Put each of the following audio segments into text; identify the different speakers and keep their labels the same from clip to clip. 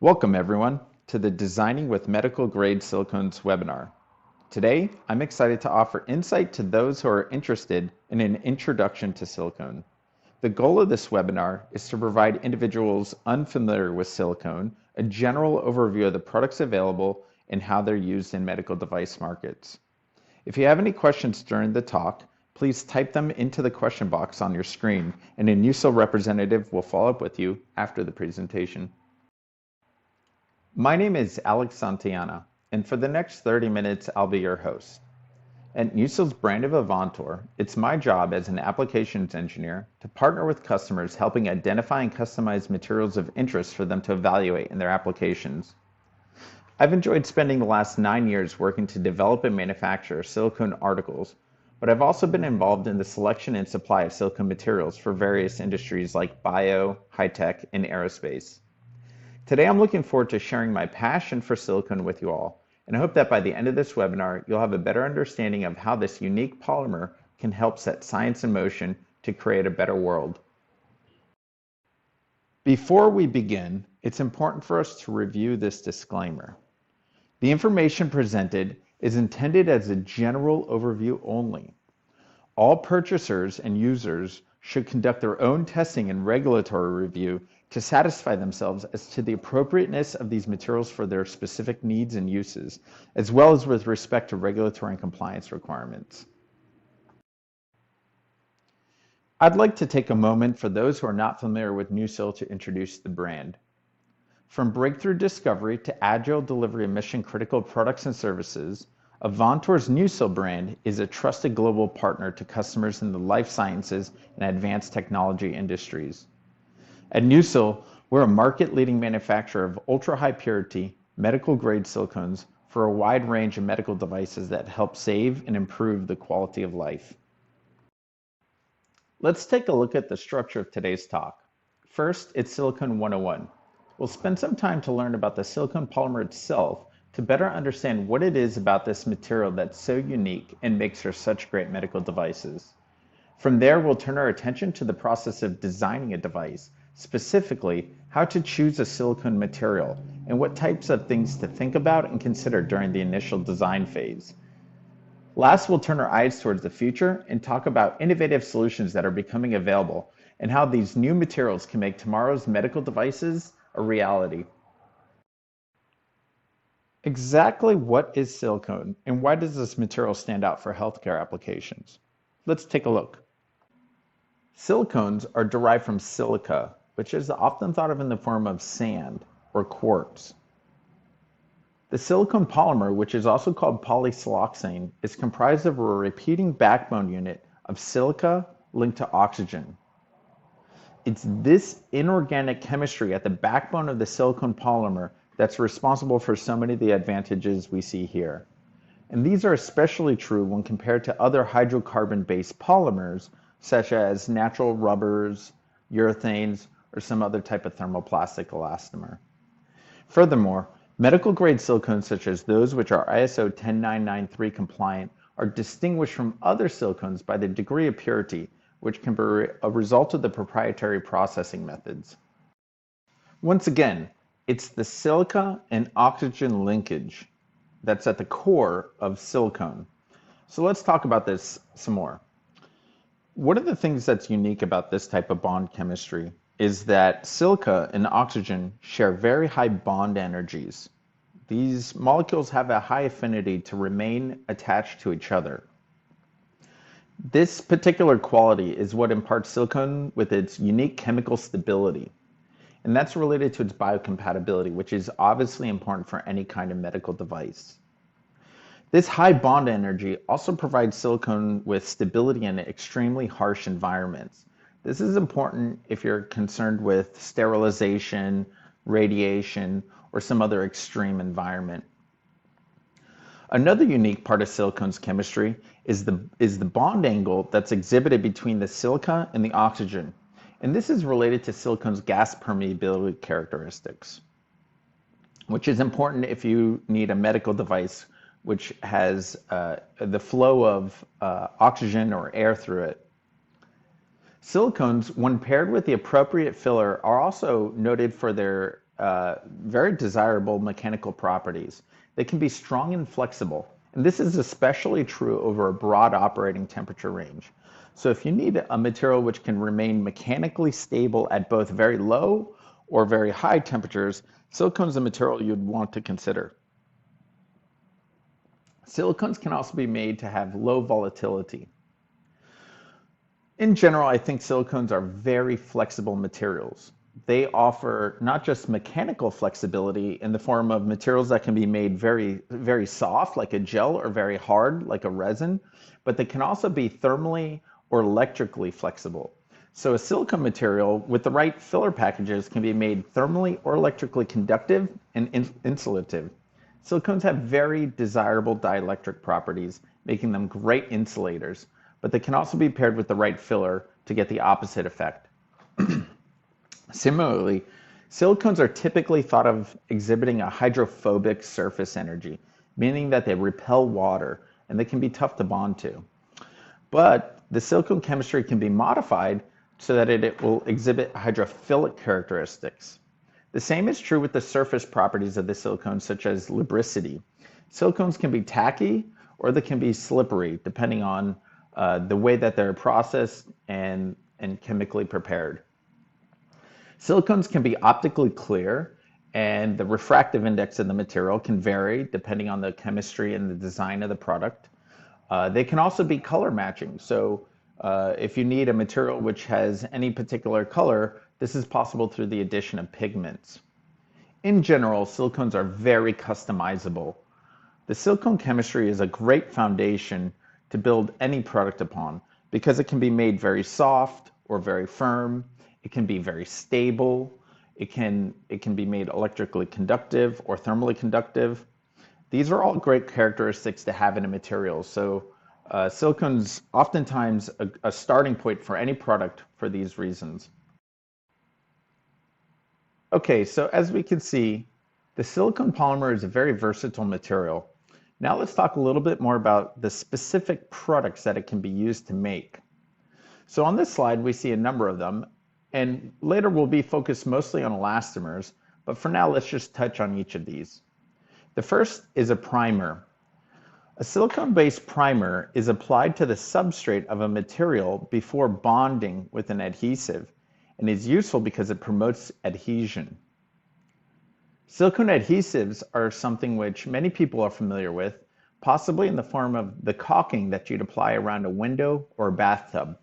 Speaker 1: Welcome everyone to the Designing with Medical Grade Silicones webinar. Today, I'm excited to offer insight to those who are interested in an introduction to silicone. The goal of this webinar is to provide individuals unfamiliar with silicone a general overview of the products available and how they're used in medical device markets. If you have any questions during the talk, please type them into the question box on your screen and a NuSil representative will follow up with you after the presentation. My name is Alex Santayana, and for the next 30 minutes, I'll be your host. At NuSil's brand of Avantor, it's my job as an applications engineer to partner with customers helping identify and customize materials of interest for them to evaluate in their applications. I've enjoyed spending the last 9 years working to develop and manufacture silicone articles, but I've also been involved in the selection and supply of silicone materials for various industries like bio, high-tech, and aerospace. Today, I'm looking forward to sharing my passion for silicone with you all, and I hope that by the end of this webinar, you'll have a better understanding of how this unique polymer can help set science in motion to create a better world. Before we begin, it's important for us to review this disclaimer. The information presented is intended as a general overview only. All purchasers and users should conduct their own testing and regulatory review to satisfy themselves as to the appropriateness of these materials for their specific needs and uses, as well as with respect to regulatory and compliance requirements. I'd like to take a moment for those who are not familiar with NuSil to introduce the brand. From breakthrough discovery to agile delivery of mission-critical products and services, Avantor's NuSil brand is a trusted global partner to customers in the life sciences and advanced technology industries. At NuSil, we're a market-leading manufacturer of ultra-high purity, medical-grade silicones for a wide range of medical devices that help save and improve the quality of life. Let's take a look at the structure of today's talk. First, it's Silicone 101. We'll spend some time to learn about the silicone polymer itself to better understand what it is about this material that's so unique and makes for such great medical devices. From there, we'll turn our attention to the process of designing a device, specifically how to choose a silicone material and what types of things to think about and consider during the initial design phase. Last, we'll turn our eyes towards the future and talk about innovative solutions that are becoming available and how these new materials can make tomorrow's medical devices a reality. Exactly what is silicone and why does this material stand out for healthcare applications? Let's take a look. Silicones are derived from silica, which is often thought of in the form of sand or quartz. The silicone polymer, which is also called polysiloxane, is comprised of a repeating backbone unit of silica linked to oxygen. It's this inorganic chemistry at the backbone of the silicone polymer that's responsible for so many of the advantages we see here. And these are especially true when compared to other hydrocarbon-based polymers, such as natural rubbers, urethanes, or some other type of thermoplastic elastomer. Furthermore, medical-grade silicones such as those which are ISO 10993 compliant are distinguished from other silicones by the degree of purity, which can be a result of the proprietary processing methods. Once again, it's the silica and oxygen linkage that's at the core of silicone. So let's talk about this some more. One of the things that's unique about this type of bond chemistry is that silica and oxygen share very high bond energies. These molecules have a high affinity to remain attached to each other. This particular quality is what imparts silicone with its unique chemical stability. And that's related to its biocompatibility, which is obviously important for any kind of medical device. This high bond energy also provides silicone with stability in extremely harsh environments. This is important if you're concerned with sterilization, radiation, or some other extreme environment. Another unique part of silicone's chemistry is the bond angle that's exhibited between the silica and the oxygen. And this is related to silicone's gas permeability characteristics, which is important if you need a medical device which has the flow of oxygen or air through it. Silicones, when paired with the appropriate filler, are also noted for their very desirable mechanical properties. They can be strong and flexible, and this is especially true over a broad operating temperature range. So if you need a material which can remain mechanically stable at both very low or very high temperatures, silicone is a material you'd want to consider. Silicones can also be made to have low volatility. In general, I think silicones are very flexible materials. They offer not just mechanical flexibility in the form of materials that can be made very, very soft, like a gel, or very hard, like a resin, but they can also be thermally or electrically flexible. So a silicone material with the right filler packages can be made thermally or electrically conductive and insulative. Silicones have very desirable dielectric properties, making them great insulators, but they can also be paired with the right filler to get the opposite effect. Similarly, silicones are typically thought of exhibiting a hydrophobic surface energy, meaning that they repel water and they can be tough to bond to. But the silicone chemistry can be modified so that it will exhibit hydrophilic characteristics. The same is true with the surface properties of the silicone, such as lubricity. Silicones can be tacky or they can be slippery, depending on the way that they're processed and chemically prepared. Silicones can be optically clear, and the refractive index of the material can vary depending on the chemistry and the design of the product. They can also be color matching. So if you need a material which has any particular color, this is possible through the addition of pigments. In general, silicones are very customizable. The silicone chemistry is a great foundation to build any product upon because it can be made very soft or very firm. It can be very stable. It can be made electrically conductive or thermally conductive. These are all great characteristics to have in a material. So silicone's oftentimes a starting point for any product for these reasons. Okay, so as we can see, the silicone polymer is a very versatile material. Now let's talk a little bit more about the specific products that it can be used to make. So on this slide, we see a number of them, and later we'll be focused mostly on elastomers, but for now, let's just touch on each of these. The first is a primer. A silicone-based primer is applied to the substrate of a material before bonding with an adhesive, and is useful because it promotes adhesion. Silicone adhesives are something which many people are familiar with, possibly in the form of the caulking that you'd apply around a window or a bathtub.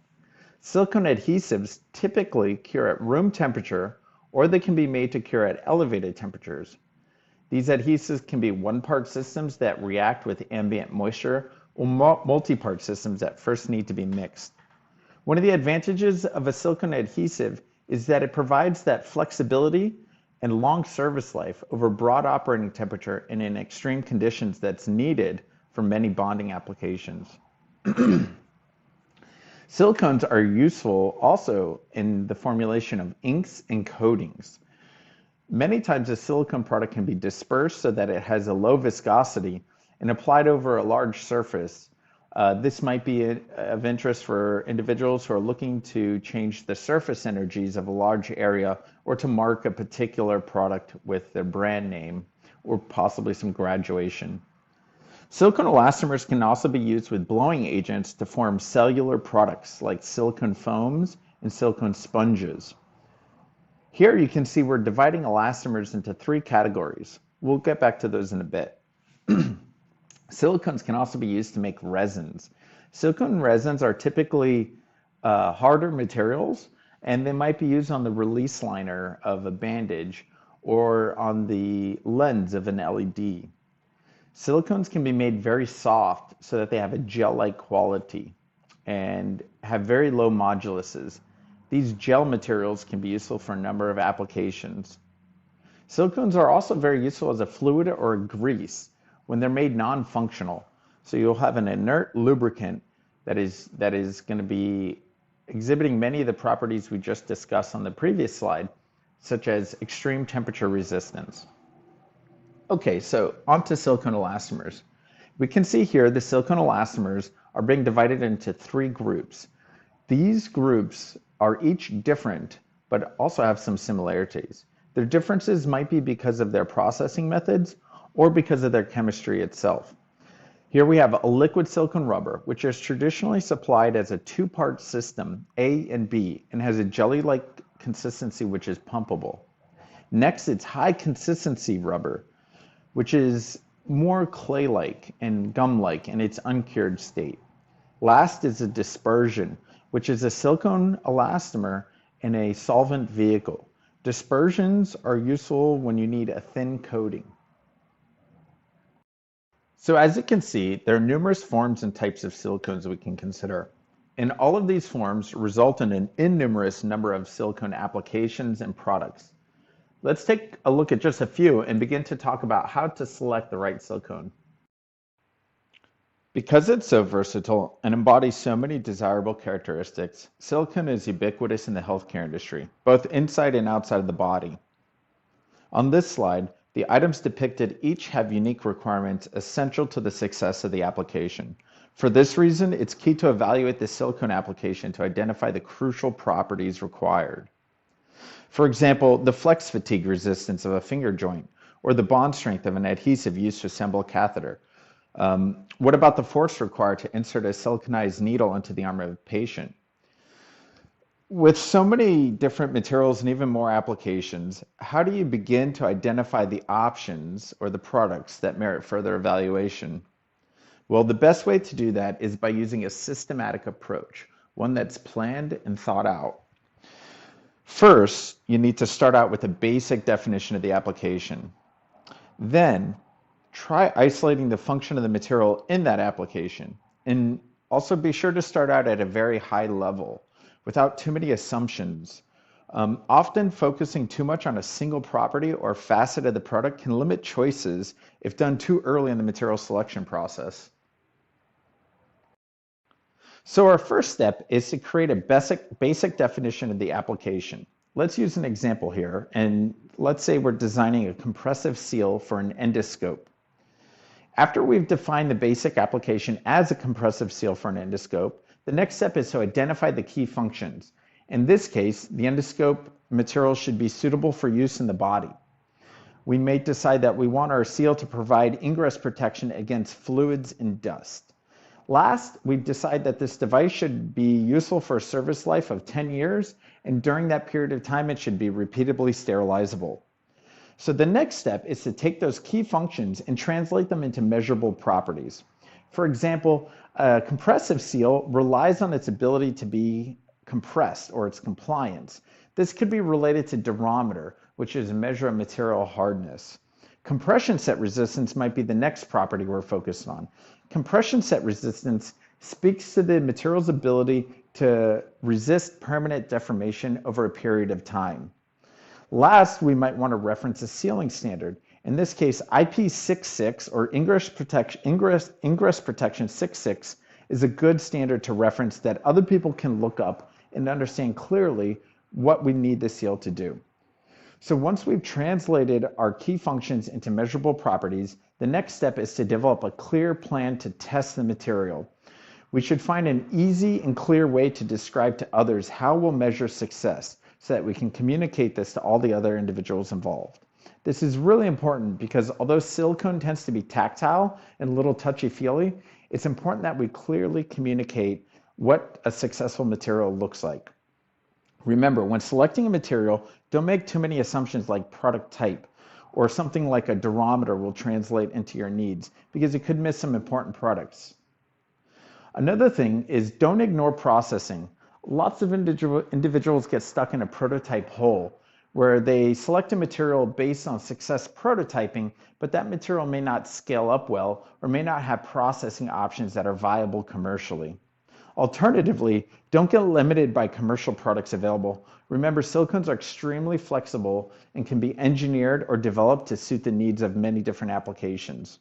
Speaker 1: Silicone adhesives typically cure at room temperature, or they can be made to cure at elevated temperatures. These adhesives can be one-part systems that react with ambient moisture, or multi-part systems that first need to be mixed. One of the advantages of a silicone adhesive is that it provides that flexibility and long service life over broad operating temperature and in extreme conditions that's needed for many bonding applications. Silicones are useful also in the formulation of inks and coatings. Many times a silicone product can be dispersed so that it has a low viscosity and applied over a large surface. This might be of interest for individuals who are looking to change the surface energies of a large area or to mark a particular product with their brand name or possibly some graduation. Silicone elastomers can also be used with blowing agents to form cellular products like silicone foams and silicone sponges. Here you can see we're dividing elastomers into three categories. We'll get back to those in a bit. Silicones can also be used to make resins. Silicone resins are typically harder materials, and they might be used on the release liner of a bandage or on the lens of an LED. Silicones can be made very soft so that they have a gel-like quality and have very low moduluses. These gel materials can be useful for a number of applications. Silicones are also very useful as a fluid or a grease when they're made non-functional. So you'll have an inert lubricant that is going to be exhibiting many of the properties we just discussed on the previous slide, such as extreme temperature resistance. Okay, so onto silicone elastomers. We can see here the silicone elastomers are being divided into three groups. These groups are each different, but also have some similarities. Their differences might be because of their processing methods or because of their chemistry itself. Here we have a liquid silicone rubber, which is traditionally supplied as a two-part system, A and B, and has a jelly-like consistency which is pumpable. Next, it's high consistency rubber, which is more clay-like and gum-like in its uncured state. Last is a dispersion, which is a silicone elastomer in a solvent vehicle. Dispersions are useful when you need a thin coating. So as you can see, there are numerous forms and types of silicones we can consider. And all of these forms result in an innumerous number of silicone applications and products. Let's take a look at just a few and begin to talk about how to select the right silicone. Because it's so versatile and embodies so many desirable characteristics, silicone is ubiquitous in the healthcare industry, both inside and outside of the body. On this slide, the items depicted each have unique requirements essential to the success of the application. For this reason, it's key to evaluate the silicone application to identify the crucial properties required. For example, the flex fatigue resistance of a finger joint, or the bond strength of an adhesive used to assemble a catheter. What about the force required to insert a siliconized needle into the arm of a patient? With so many different materials and even more applications, how do you begin to identify the options or the products that merit further evaluation? Well, the best way to do that is by using a systematic approach, one that's planned and thought out. First, you need to start out with a basic definition of the application. Then, try isolating the function of the material in that application. And also be sure to start out at a very high level, without too many assumptions. Often focusing too much on a single property or facet of the product can limit choices if done too early in the material selection process. So our first step is to create a basic definition of the application. Let's use an example here, and let's say we're designing a compressive seal for an endoscope. After we've defined the basic application as a compressive seal for an endoscope, the next step is to identify the key functions. In this case, the endoscope material should be suitable for use in the body. We may decide that we want our seal to provide ingress protection against fluids and dust. Last, we decide that this device should be useful for a service life of 10 years, and during that period of time, it should be repeatably sterilizable. So the next step is to take those key functions and translate them into measurable properties. For example, a compressive seal relies on its ability to be compressed or its compliance. This could be related to durometer, which is a measure of material hardness. Compression set resistance might be the next property we're focused on. Compression set resistance speaks to the material's ability to resist permanent deformation over a period of time. Last, we might want to reference a sealing standard. In this case, IP66 or Ingress Protection 66 is a good standard to reference that other people can look up and understand clearly what we need the seal to do. So once we've translated our key functions into measurable properties, the next step is to develop a clear plan to test the material. We should find an easy and clear way to describe to others how we'll measure success so that we can communicate this to all the other individuals involved. This is really important because although silicone tends to be tactile and a little touchy-feely, it's important that we clearly communicate what a successful material looks like. Remember, when selecting a material, don't make too many assumptions like product type or something like a durometer will translate into your needs because it could miss some important products. Another thing is don't ignore processing. Lots of individuals get stuck in a prototype hole where they select a material based on success prototyping, but that material may not scale up well or may not have processing options that are viable commercially. Alternatively, don't get limited by commercial products available. Remember, silicones are extremely flexible and can be engineered or developed to suit the needs of many different applications.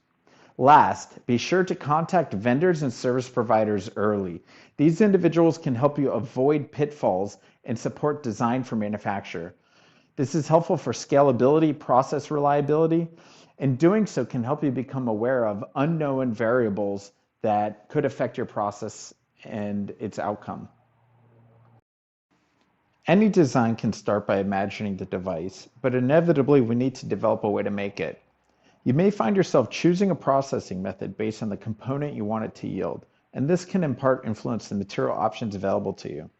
Speaker 1: Last, be sure to contact vendors and service providers early. These individuals can help you avoid pitfalls and support design for manufacture. This is helpful for scalability, process reliability, and doing so can help you become aware of unknown variables that could affect your process and its outcome. Any design can start by imagining the device, but inevitably we need to develop a way to make it. You may find yourself choosing a processing method based on the component you want it to yield, and this can in part influence the material options available to you.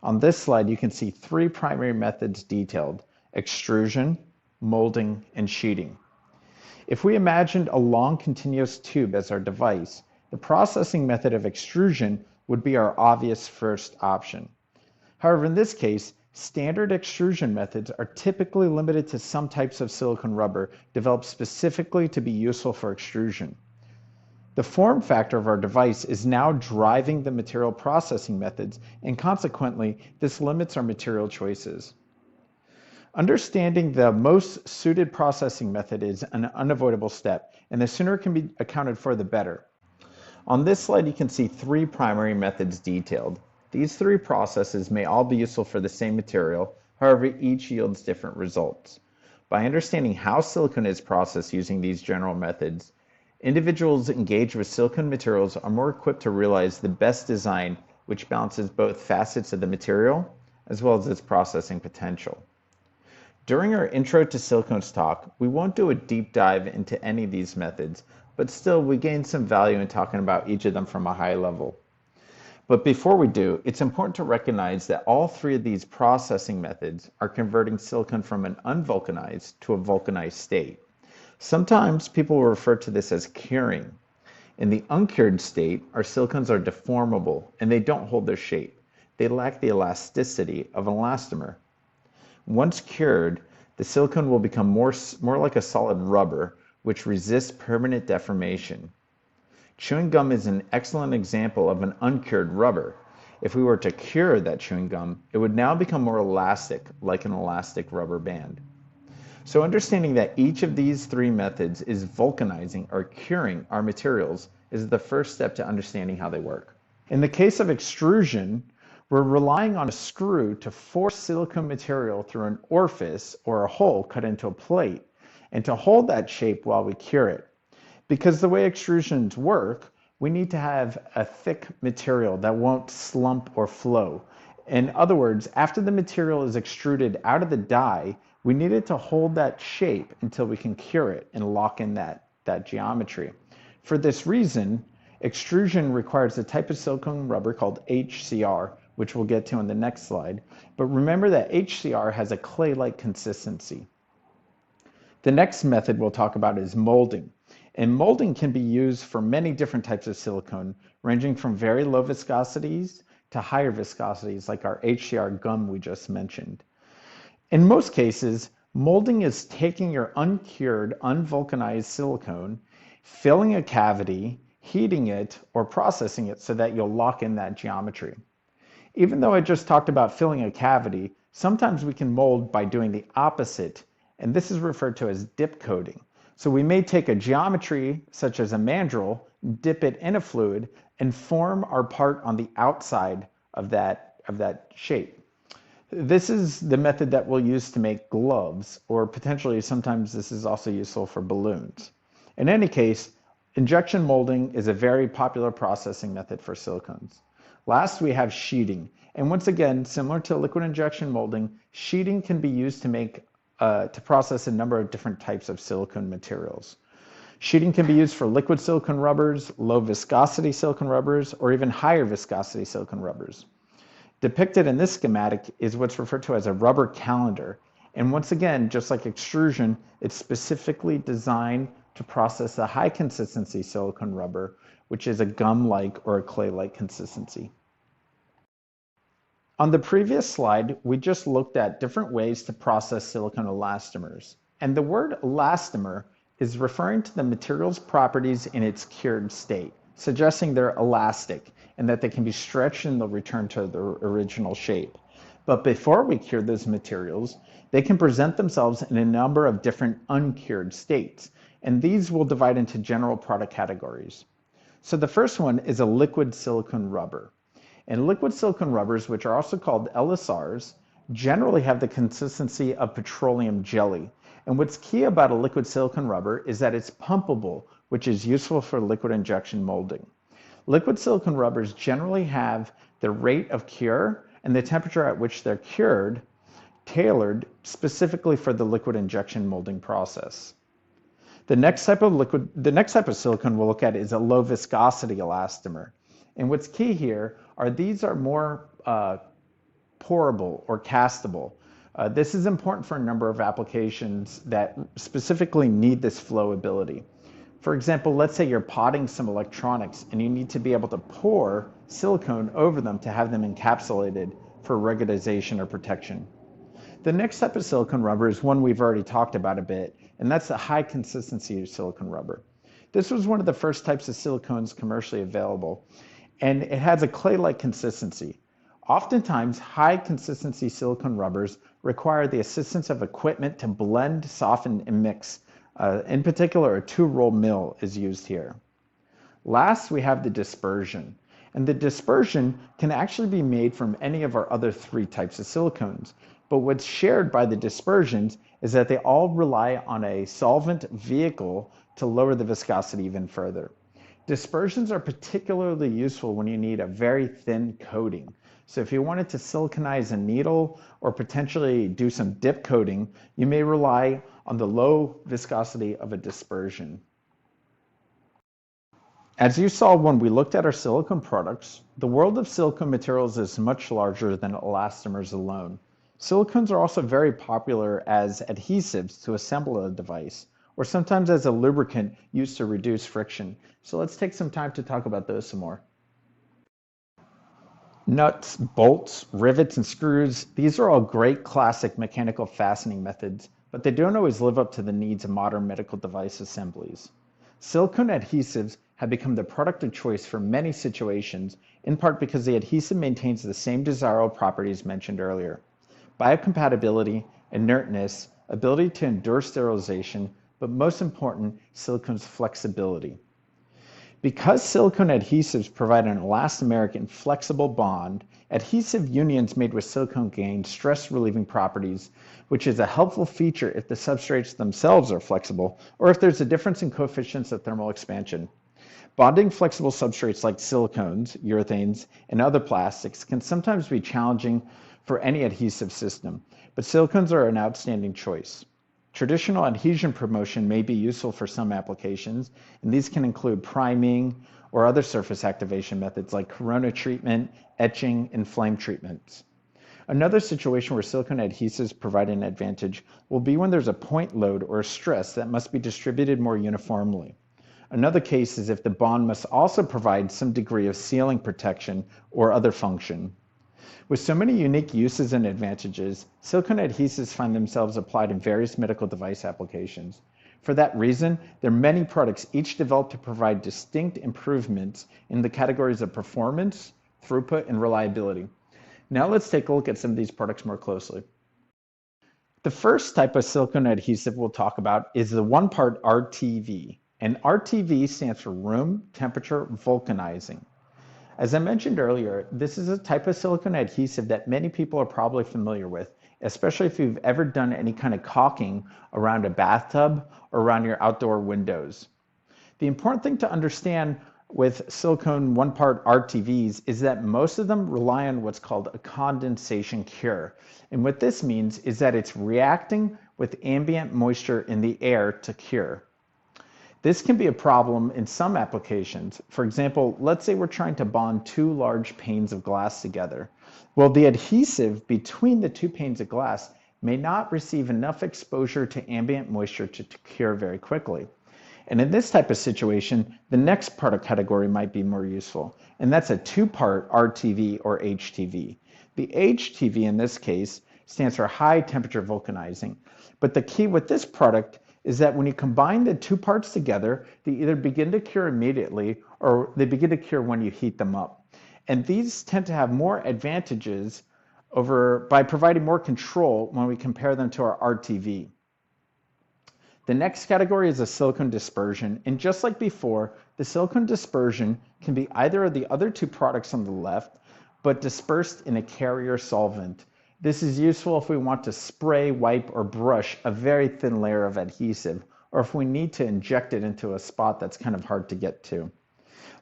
Speaker 1: On this slide, you can see three primary methods detailed: extrusion, molding, and sheeting. If we imagined a long continuous tube as our device, the processing method of extrusion would be our obvious first option. However, in this case, standard extrusion methods are typically limited to some types of silicone rubber developed specifically to be useful for extrusion. The form factor of our device is now driving the material processing methods, and consequently, this limits our material choices. Understanding the most suited processing method is an unavoidable step, and the sooner it can be accounted for, the better. On this slide, you can see three primary methods detailed. These three processes may all be useful for the same material, however, each yields different results. By understanding how silicone is processed using these general methods, individuals engaged with silicone materials are more equipped to realize the best design which balances both facets of the material as well as its processing potential. During our Intro to Silicones talk, we won't do a deep dive into any of these methods, but still we gain some value in talking about each of them from a high level. But before we do, it's important to recognize that all three of these processing methods are converting silicone from an unvulcanized to a vulcanized state. Sometimes people will refer to this as curing. In the uncured state, our silicones are deformable and they don't hold their shape. They lack the elasticity of an elastomer. Once cured, the silicone will become more like a solid rubber, which resists permanent deformation. Chewing gum is an excellent example of an uncured rubber. If we were to cure that chewing gum, it would now become more elastic, like an elastic rubber band. So understanding that each of these three methods is vulcanizing or curing our materials is the first step to understanding how they work. In the case of extrusion, we're relying on a screw to force silicone material through an orifice or a hole cut into a plate, and to hold that shape while we cure it. Because the way extrusions work, we need to have a thick material that won't slump or flow. In other words, after the material is extruded out of the die, we need it to hold that shape until we can cure it and lock in that geometry. For this reason, extrusion requires a type of silicone rubber called HCR, which we'll get to on the next slide. But remember that HCR has a clay-like consistency. The next method we'll talk about is molding. And molding can be used for many different types of silicone, ranging from very low viscosities to higher viscosities, like our HCR gum we just mentioned. In most cases, molding is taking your uncured, unvulcanized silicone, filling a cavity, heating it, or processing it so that you'll lock in that geometry. Even though I just talked about filling a cavity, sometimes we can mold by doing the opposite, and this is referred to as dip coating. So we may take a geometry, such as a mandrel, dip it in a fluid, and form our part on the outside of that shape. This is the method that we'll use to make gloves, or potentially sometimes this is also useful for balloons. In any case, injection molding is a very popular processing method for silicones. Last, we have sheeting. And once again, similar to liquid injection molding, sheeting can be used to process a number of different types of silicone materials. Sheeting can be used for liquid silicone rubbers, low viscosity silicone rubbers, or even higher viscosity silicone rubbers. Depicted in this schematic is what's referred to as a rubber calendar. And once again, just like extrusion, it's specifically designed to process a high consistency silicone rubber, which is a gum-like or a clay-like consistency. On the previous slide, we just looked at different ways to process silicone elastomers. And the word elastomer is referring to the material's properties in its cured state, suggesting they're elastic and that they can be stretched and they'll return to their original shape. But before we cure those materials, they can present themselves in a number of different uncured states. And these will divide into general product categories. So the first one is a liquid silicone rubber. And liquid silicone rubbers, which are also called LSRs, generally have the consistency of petroleum jelly. And what's key about a liquid silicone rubber is that it's pumpable, which is useful for liquid injection molding. Liquid silicone rubbers generally have the rate of cure and the temperature at which they're cured, tailored specifically for the liquid injection molding process. The next type of silicone we'll look at is a low viscosity elastomer. And what's key here are these are more pourable or castable. This is important for a number of applications that specifically need this flow ability. For example, let's say you're potting some electronics and you need to be able to pour silicone over them to have them encapsulated for ruggedization or protection. The next type of silicone rubber is one we've already talked about a bit, and that's the high consistency silicone rubber. This was one of the first types of silicones commercially available, and it has a clay-like consistency. Oftentimes, high consistency silicone rubbers require the assistance of equipment to blend, soften, and mix. In particular, a two-roll mill is used here. Last, we have the dispersion. And the dispersion can actually be made from any of our other three types of silicones. But what's shared by the dispersions is that they all rely on a solvent vehicle to lower the viscosity even further. Dispersions are particularly useful when you need a very thin coating. So if you wanted to siliconize a needle or potentially do some dip coating, you may rely on the low viscosity of a dispersion. As you saw when we looked at our silicone products, the world of silicone materials is much larger than elastomers alone. Silicones are also very popular as adhesives to assemble a device, or sometimes as a lubricant used to reduce friction. So let's take some time to talk about those some more. Nuts, bolts, rivets, and screws, these are all great classic mechanical fastening methods, but they don't always live up to the needs of modern medical device assemblies. Silicone adhesives have become the product of choice for many situations, in part because the adhesive maintains the same desirable properties mentioned earlier: biocompatibility, inertness, ability to endure sterilization, but most important, silicone's flexibility. Because silicone adhesives provide an elastomeric and flexible bond, adhesive unions made with silicone gain stress-relieving properties, which is a helpful feature if the substrates themselves are flexible or if there's a difference in coefficients of thermal expansion. Bonding flexible substrates like silicones, urethanes, and other plastics can sometimes be challenging for any adhesive system, but silicones are an outstanding choice. Traditional adhesion promotion may be useful for some applications, and these can include priming or other surface activation methods like corona treatment, etching, and flame treatments. Another situation where silicone adhesives provide an advantage will be when there's a point load or a stress that must be distributed more uniformly. Another case is if the bond must also provide some degree of sealing protection or other function. With so many unique uses and advantages, silicone adhesives find themselves applied in various medical device applications. For that reason, there are many products each developed to provide distinct improvements in the categories of performance, throughput, and reliability. Now let's take a look at some of these products more closely. The first type of silicone adhesive we'll talk about is the one-part RTV, and RTV stands for room temperature vulcanizing. As I mentioned earlier, this is a type of silicone adhesive that many people are probably familiar with, especially if you've ever done any kind of caulking around a bathtub or around your outdoor windows. The important thing to understand with silicone one-part RTVs is that most of them rely on what's called a condensation cure. And what this means is that it's reacting with ambient moisture in the air to cure. This can be a problem in some applications. For example, let's say we're trying to bond two large panes of glass together. Well, the adhesive between the two panes of glass may not receive enough exposure to ambient moisture to cure very quickly. And in this type of situation, the next product category might be more useful, and that's a two-part RTV or HTV. The HTV in this case stands for high temperature vulcanizing. But the key with this product is that when you combine the two parts together, they either begin to cure immediately or they begin to cure when you heat them up. And these tend to have more advantages by providing more control when we compare them to our RTV. The next category is a silicone dispersion, and just like before, the silicone dispersion can be either of the other two products on the left, but dispersed in a carrier solvent. This is useful if we want to spray, wipe, or brush a very thin layer of adhesive, or if we need to inject it into a spot that's kind of hard to get to.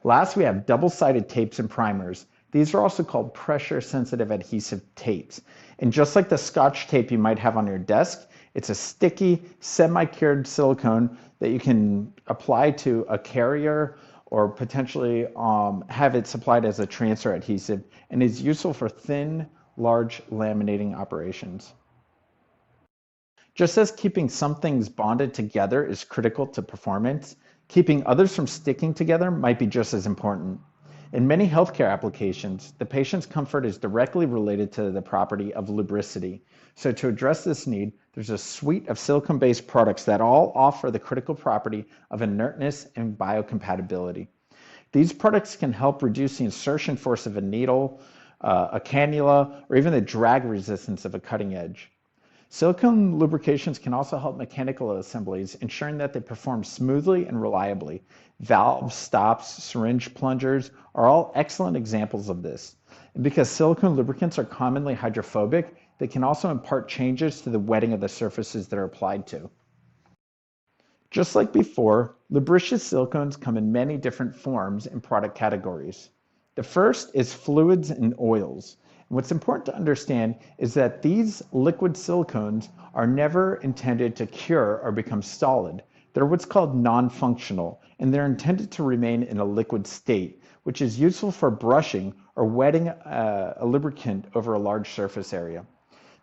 Speaker 1: Last, we have double-sided tapes and primers. These are also called pressure-sensitive adhesive tapes. And just like the Scotch tape you might have on your desk, it's a sticky, semi-cured silicone that you can apply to a carrier or potentially have it supplied as a transfer adhesive, and is useful for thin, large laminating operations. Just as keeping some things bonded together is critical to performance, keeping others from sticking together might be just as important. In many healthcare applications, the patient's comfort is directly related to the property of lubricity. So to address this need, there's a suite of silicone-based products that all offer the critical property of inertness and biocompatibility. These products can help reduce the insertion force of a needle, a cannula, or even the drag resistance of a cutting edge. Silicone lubrications can also help mechanical assemblies, ensuring that they perform smoothly and reliably. Valves, stops, syringe plungers are all excellent examples of this. And because silicone lubricants are commonly hydrophobic, they can also impart changes to the wetting of the surfaces they're applied to. Just like before, lubricious silicones come in many different forms and product categories. The first is fluids and oils. And what's important to understand is that these liquid silicones are never intended to cure or become solid. They're what's called non-functional, and they're intended to remain in a liquid state, which is useful for brushing or wetting a lubricant over a large surface area.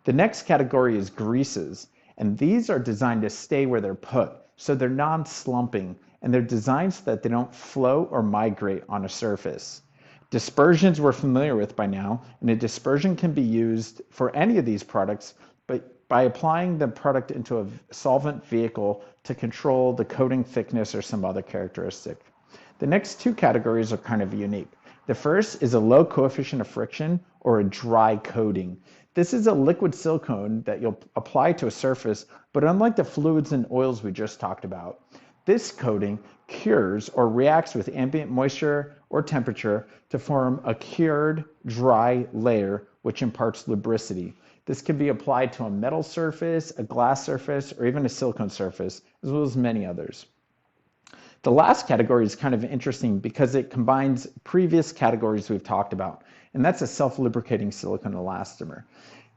Speaker 1: The next category is greases, and these are designed to stay where they're put, so they're non-slumping, and they're designed so that they don't flow or migrate on a surface. Dispersions we're familiar with by now, and a dispersion can be used for any of these products, but by applying the product into a solvent vehicle to control the coating thickness or some other characteristic. The next two categories are kind of unique. The first is a low coefficient of friction or a dry coating. This is a liquid silicone that you'll apply to a surface, but unlike the fluids and oils we just talked about, this coating cures or reacts with ambient moisture or temperature to form a cured, dry layer which imparts lubricity. This can be applied to a metal surface, a glass surface, or even a silicone surface, as well as many others. The last category is kind of interesting because it combines previous categories we've talked about, and that's a self-lubricating silicone elastomer.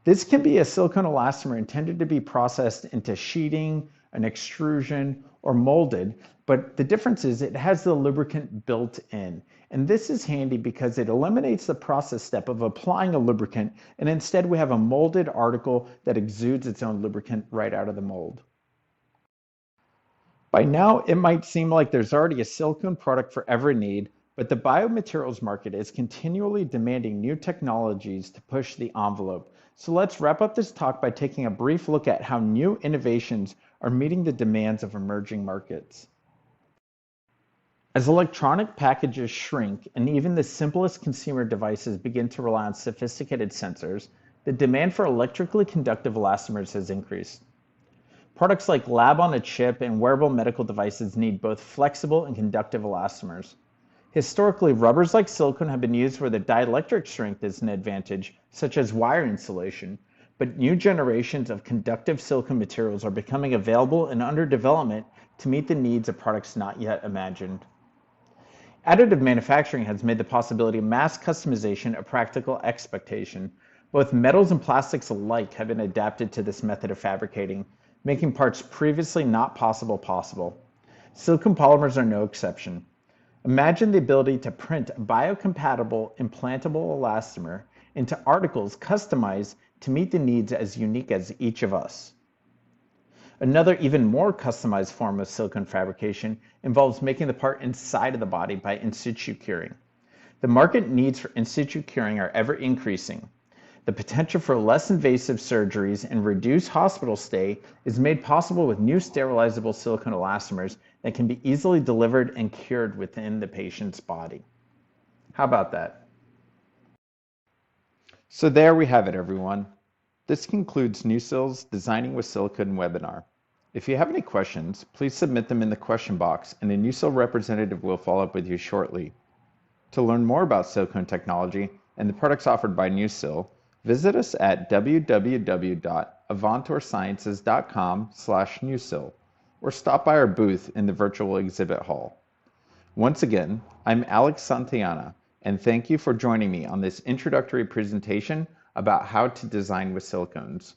Speaker 1: This can be a silicone elastomer intended to be processed into sheeting, an extrusion, or molded, but the difference is it has the lubricant built in. And this is handy because it eliminates the process step of applying a lubricant, and instead we have a molded article that exudes its own lubricant right out of the mold. By now, it might seem like there's already a silicone product for every need, but the biomaterials market is continually demanding new technologies to push the envelope. So let's wrap up this talk by taking a brief look at how new innovations are meeting the demands of emerging markets. As electronic packages shrink and even the simplest consumer devices begin to rely on sophisticated sensors, the demand for electrically conductive elastomers has increased. Products like lab-on-a-chip and wearable medical devices need both flexible and conductive elastomers. Historically, rubbers like silicone have been used where the dielectric strength is an advantage, such as wire insulation, but new generations of conductive silicone materials are becoming available and under development to meet the needs of products not yet imagined. Additive manufacturing has made the possibility of mass customization a practical expectation. Both metals and plastics alike have been adapted to this method of fabricating, making parts previously not possible. Silicone polymers are no exception. Imagine the ability to print a biocompatible implantable elastomer into articles customized to meet the needs as unique as each of us. Another even more customized form of silicone fabrication involves making the part inside of the body by in situ curing. The market needs for in situ curing are ever increasing. The potential for less invasive surgeries and reduced hospital stay is made possible with new sterilizable silicone elastomers that can be easily delivered and cured within the patient's body. How about that? So there we have it, everyone. This concludes NuSil's Designing with Silicone webinar. If you have any questions, please submit them in the question box and a NuSil representative will follow up with you shortly. To learn more about silicone technology and the products offered by NuSil, visit us at www.avantorsciences.com/NuSil or stop by our booth in the virtual exhibit hall. Once again, I'm Alex Santayana, and thank you for joining me on this introductory presentation about how to design with silicones.